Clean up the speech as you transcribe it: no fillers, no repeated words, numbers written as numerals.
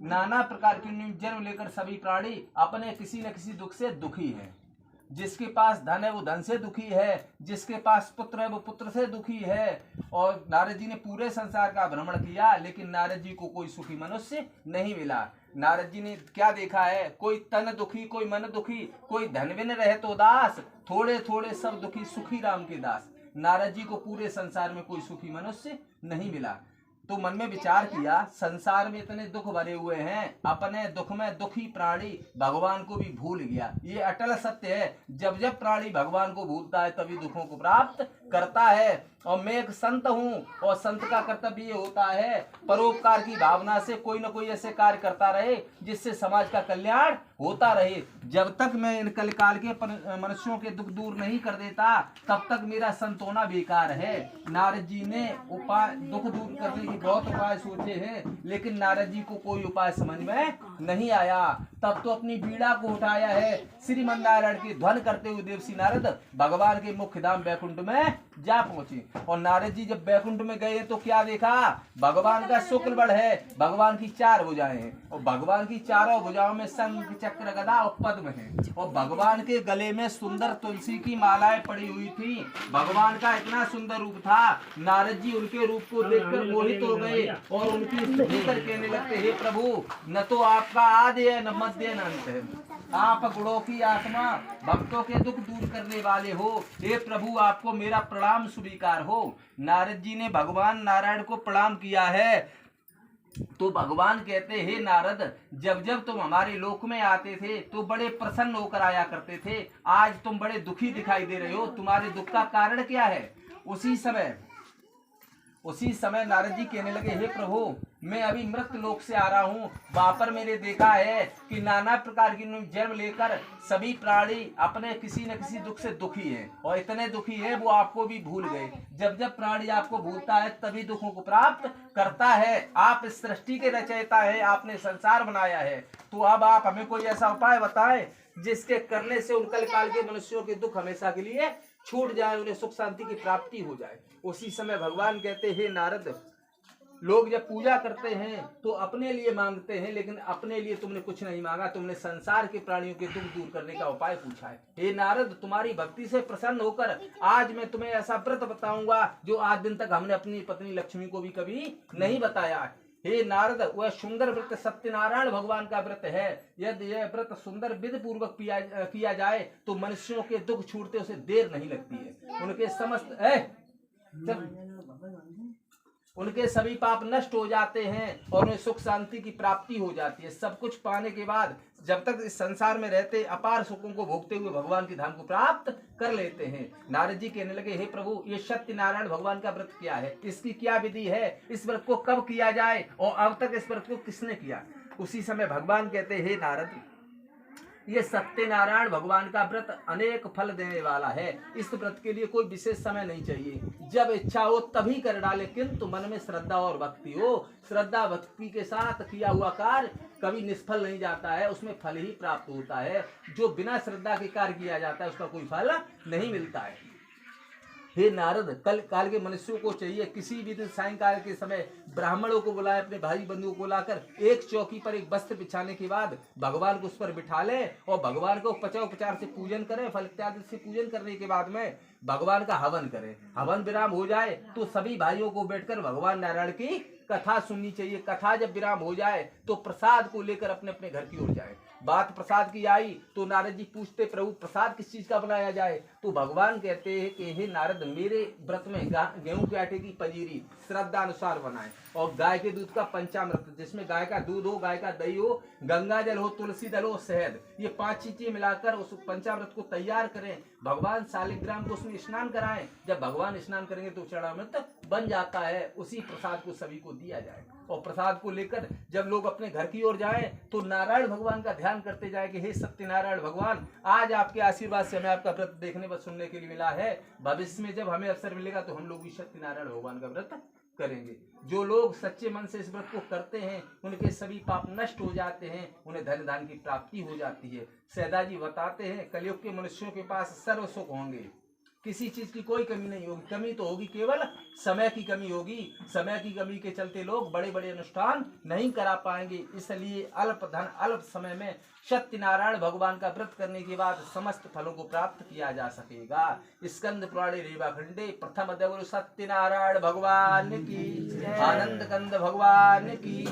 नाना प्रकार के जन्म लेकर सभी प्राणी अपने किसी न किसी दुख से दुखी हैं। जिसके पास धन है वो धन से दुखी है, जिसके पास पुत्र है वो पुत्र से दुखी है। और नारद जी ने पूरे संसार का भ्रमण किया, लेकिन नारद जी को कोई सुखी मनुष्य नहीं मिला। नारद जी ने क्या देखा है, कोई तन दुखी, कोई मन दुखी, कोई धन बिन रहे तो दास, थोड़े थोड़े सब दुखी सुखी राम के दास। नारद जी को पूरे संसार में कोई सुखी मनुष्य नहीं मिला। तो मन में विचार किया, संसार में इतने दुख भरे हुए हैं, अपने दुख में दुखी प्राणी भगवान को भी भूल गया। ये अटल सत्य है, जब जब प्राणी भगवान को भूलता है तभी दुखों को प्राप्त करता है। और मैं एक संत हूँ, और संत का कर्तव्य ये होता है परोपकार की भावना से कोई न कोई ऐसे कार्य करता रहे जिससे समाज का कल्याण होता रहे। जब तक मैं इन कलकाल के मनुष्यों के दुख दूर नहीं कर देता तब तक मेरा संत होना बेकार है। नारद जी ने उपाय दुख दूर करने के बहुत उपाय सोचे हैं, लेकिन नारद जी को कोई उपाय समझ में नहीं आया। तब तो अपनी बीड़ा को उठाया है, श्रीमन्नारायण की ध्वन करते हुए देवर्षि नारद भगवान के मुख्य धाम बैकुंठ में जा पहुंचे। और नारद जी जब बैकुंठ में गए तो क्या देखा, भगवान का शुक्ल बड़ है, भगवान की 4 भुजाएं हैं, और भगवान की चारों भुजाओं में शंख चक्र गदा और पद्म है, और भगवान के गले में सुंदर तुलसी की मालाएं पड़ी हुई थी। भगवान का इतना सुंदर रूप था, नारद जी उनके रूप को देखकर मोहित हो गए और उनकी स्तुति कर कहने लगते, हे प्रभु, न तो आपका आदि है न मध्य न अंत है, आप गुणों की आत्मा, भक्तों के दुख दूर करने वाले हो। हे प्रभु, आपको मेरा प्रणाम स्वीकार हो। नारद जी ने भगवान नारायण को प्रणाम किया है। तो भगवान कहते, हे नारद, जब जब तुम हमारे लोक में आते थे तो बड़े प्रसन्न होकर आया करते थे, आज तुम बड़े दुखी दिखाई दे रहे हो, तुम्हारे दुख का कारण क्या है। उसी समय नारद जी कहने लगे, हे प्रभु, मैं अभी मृत लोक से आ रहा हूँ, वहां पर मैंने देखा है कि नाना प्रकार की जन्म लेकर सभी प्राणी अपने किसी न किसी दुख से दुखी हैं, और इतने दुखी हैं वो आपको भी भूल गए। जब जब प्राणी आपको भूलता है तभी दुखों को प्राप्त करता है। आप इस सृष्टि के रचयिता है, आपने संसार बनाया है, तो अब आप हमें कोई ऐसा उपाय बताएं जिसके करने से उन कल काल के मनुष्यों के दुख हमेशा के लिए छूट जाए, उन्हें सुख शांति की प्राप्ति हो जाए। उसी समय भगवान कहते, हे नारद, लोग जब पूजा करते हैं तो अपने लिए मांगते हैं, लेकिन अपने लिए तुमने कुछ नहीं मांगा, तुमने संसार के प्राणियों के दुख दूर करने का उपाय पूछा है। हे नारद, तुम्हारी भक्ति से प्रसन्न होकर आज मैं तुम्हें ऐसा व्रत बताऊंगा जो आज दिन तक हमने अपनी पत्नी लक्ष्मी को भी कभी नहीं बताया है। हे नारद, वह सुंदर व्रत सत्यनारायण भगवान का व्रत है। यदि यह व्रत सुंदर विधि पूर्वक किया जाए तो मनुष्यों के दुख छूटते उसे देर नहीं लगती है। उनके सभी पाप नष्ट हो जाते हैं और उन्हें सुख शांति की प्राप्ति हो जाती है। सब कुछ पाने के बाद जब तक इस संसार में रहते अपार सुखों को भोगते हुए भगवान की धाम को प्राप्त कर लेते हैं। नारद जी कहने लगे, हे प्रभु, ये सत्यनारायण भगवान का व्रत क्या है, इसकी क्या विधि है, इस व्रत को कब किया जाए और अब तक इस व्रत को किसने किया। उसी समय भगवान कहते, हे नारद, ये सत्यनारायण भगवान का व्रत अनेक फल देने वाला है। इस व्रत के लिए कोई विशेष समय नहीं चाहिए, जब इच्छा हो तभी कर डाले, किंतु मन में श्रद्धा और भक्ति हो। श्रद्धा भक्ति के साथ किया हुआ कार्य कभी निष्फल नहीं जाता है, उसमें फल ही प्राप्त होता है। जो बिना श्रद्धा के कार्य किया जाता है उसका कोई फल नहीं मिलता है। हे नारद, कल काल के मनुष्यों को चाहिए किसी भी दिन सायंकाल के समय ब्राह्मणों को बुलाए, अपने भाई बंधुओं को लाकर एक चौकी पर एक वस्त्र बिछाने के बाद भगवान को उस पर बिठा ले और भगवान को उपचार से पूजन करें। फल इत्यादि से पूजन करने के बाद में भगवान का हवन करें। हवन विराम हो जाए तो सभी भाइयों को बैठकर भगवान नारायण की कथा सुननी चाहिए। कथा जब विराम हो जाए तो प्रसाद को लेकर अपने अपने घर की ओर जाए। बात प्रसाद की आई तो नारद जी पूछते, प्रभु, प्रसाद किस चीज का बनाया जाए। तो भगवान कहते हैं कि हे नारद, मेरे व्रत में गेहूं के आटे की पंजीरी श्रद्धा अनुसार बनाए, और गाय के दूध का पंचामृत, जिसमें गाय का दूध हो, गाय का दही हो, गंगा जल हो, तुलसी दल हो, शहद, ये 5 चीजें मिलाकर उस पंचामृत को तैयार करें। भगवान शालिग्राम को उसमें स्नान कराएं। जब भगवान स्नान करेंगे तो चरणामृत बन जाता है। उसी प्रसाद को सभी को दिया जाए, और प्रसाद को लेकर जब लोग अपने घर की ओर जाएं तो नारायण भगवान का ध्यान करते जाए कि हे सत्यनारायण भगवान, आज आपके आशीर्वाद से हमें आपका व्रत देखने व सुनने के लिए मिला है। भविष्य में जब हमें अवसर मिलेगा तो हम लोग भी सत्यनारायण भगवान का व्रत करेंगे। जो लोग सच्चे मन से इस व्रत को करते हैं उनके सभी पाप नष्ट हो जाते हैं, उन्हें धन दान की प्राप्ति हो जाती है। सैदा जी बताते हैं, कलयुग के मनुष्यों के पास सर्व सुख होंगे, किसी चीज की कोई कमी नहीं होगी। कमी तो होगी केवल समय की कमी होगी। समय की कमी के चलते लोग बड़े बड़े अनुष्ठान नहीं करा पाएंगे। इसलिए अल्प धन अल्प समय में सत्यनारायण भगवान का व्रत करने के बाद समस्त फलों को प्राप्त किया जा सकेगा। स्कंद पुराणे रेवा खंडे प्रथम अध्याय सत्यनारायण भगवान की, आनंद कंद भगवान की।